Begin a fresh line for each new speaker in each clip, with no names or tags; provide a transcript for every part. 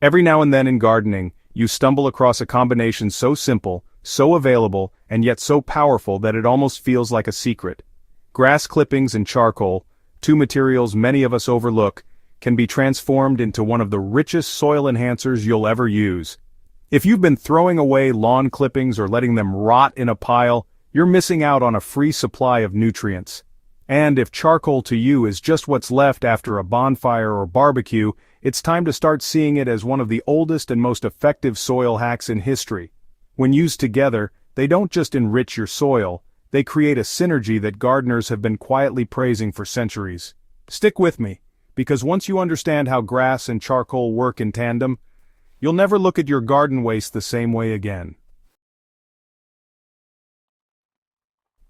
Every now and then in gardening, you stumble across a combination so simple, so available, and yet so powerful that it almost feels like a secret. Grass clippings and charcoal, two materials many of us overlook, can be transformed into one of the richest soil enhancers you'll ever use. If you've been throwing away lawn clippings or letting them rot in a pile, you're missing out on a free supply of nutrients. And if charcoal to you is just what's left after a bonfire or barbecue, it's time to start seeing it as one of the oldest and most effective soil hacks in history. When used together, they don't just enrich your soil, they create a synergy that gardeners have been quietly praising for centuries. Stick with me, because once you understand how grass and charcoal work in tandem, you'll never look at your garden waste the same way again.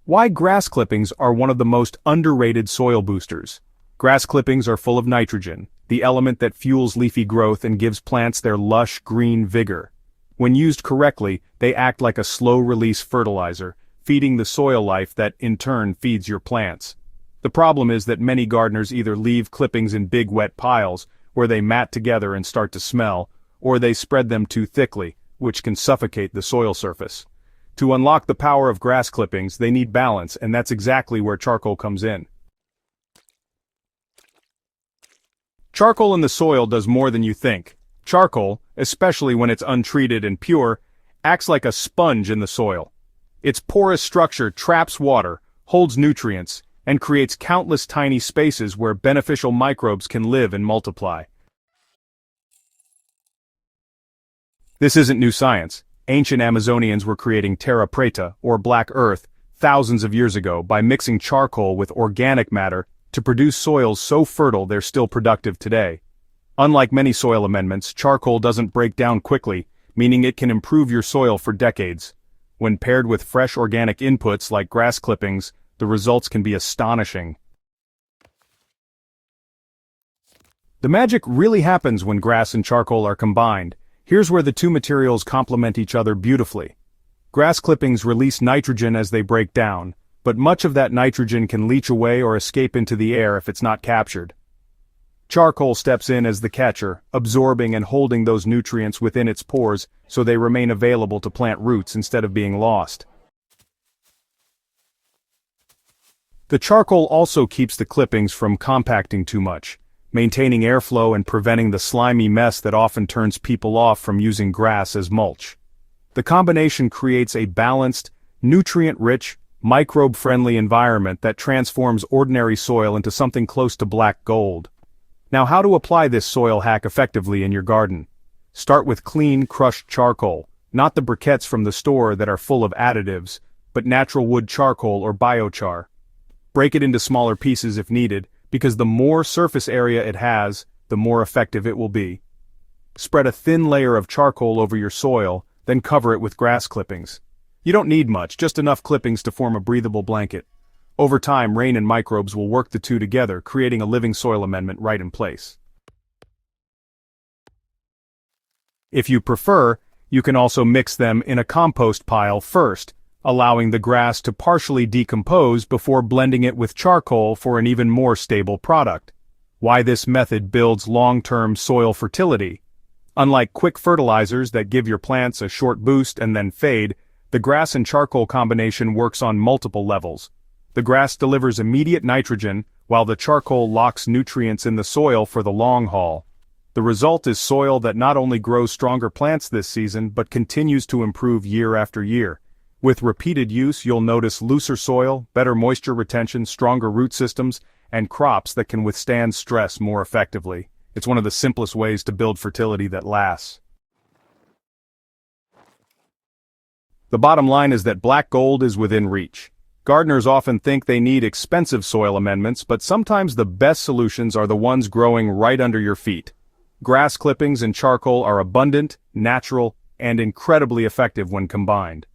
Why grass clippings are one of the most underrated soil boosters. Grass clippings are full of nitrogen, the element that fuels leafy growth and gives plants their lush green vigor. When used correctly, they act like a slow-release fertilizer, feeding the soil life that, in turn, feeds your plants. The problem is that many gardeners either leave clippings in big wet piles, where they mat together and start to smell, or they spread them too thickly, which can suffocate the soil surface. To unlock the power of grass clippings, they need balance, and that's exactly where charcoal comes in. Charcoal in the soil does more than you think. Charcoal, especially when it's untreated and pure, acts like a sponge in the soil. Its porous structure traps water, holds nutrients, and creates countless tiny spaces where beneficial microbes can live and multiply. This isn't new science. Ancient Amazonians were creating terra preta, or black earth, thousands of years ago by mixing charcoal with organic matter to produce soils so fertile they're still productive today. Unlike many soil amendments, charcoal doesn't break down quickly, meaning it can improve your soil for decades. When paired with fresh organic inputs like grass clippings, the results can be astonishing. The magic really happens when grass and charcoal are combined. Here's where the two materials complement each other beautifully. Grass clippings release nitrogen as they break down, but much of that nitrogen can leach away or escape into the air if it's not captured. Charcoal steps in as the catcher, absorbing and holding those nutrients within its pores so they remain available to plant roots instead of being lost. The charcoal also keeps the clippings from compacting too much, maintaining airflow and preventing the slimy mess that often turns people off from using grass as mulch. The combination creates a balanced, nutrient-rich, microbe-friendly environment that transforms ordinary soil into something close to black gold. Now, how to apply this soil hack effectively in your garden? Start with clean, crushed charcoal, not the briquettes from the store that are full of additives, but natural wood charcoal or biochar. Break it into smaller pieces if needed, because the more surface area it has, the more effective it will be. Spread a thin layer of charcoal over your soil, then cover it with grass clippings. You don't need much, just enough clippings to form a breathable blanket. Over time, rain and microbes will work the two together, creating a living soil amendment right in place. If you prefer, you can also mix them in a compost pile first, allowing the grass to partially decompose before blending it with charcoal for an even more stable product. Why this method builds long-term soil fertility. Unlike quick fertilizers that give your plants a short boost and then fade, the grass and charcoal combination works on multiple levels. The grass delivers immediate nitrogen, while the charcoal locks nutrients in the soil for the long haul. The result is soil that not only grows stronger plants this season but continues to improve year after year. With repeated use, you'll notice looser soil, better moisture retention, stronger root systems, and crops that can withstand stress more effectively. It's one of the simplest ways to build fertility that lasts. The bottom line is that black gold is within reach. Gardeners often think they need expensive soil amendments, but sometimes the best solutions are the ones growing right under your feet. Grass clippings and charcoal are abundant, natural, and incredibly effective when combined.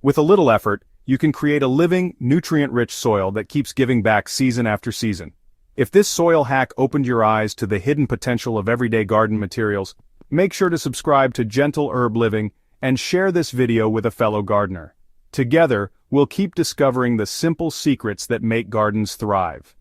With a little effort, you can create a living, nutrient-rich soil that keeps giving back season after season. If this soil hack opened your eyes to the hidden potential of everyday garden materials, make sure to subscribe to Gentle Herb Living and share this video with a fellow gardener. Together, we'll keep discovering the simple secrets that make gardens thrive.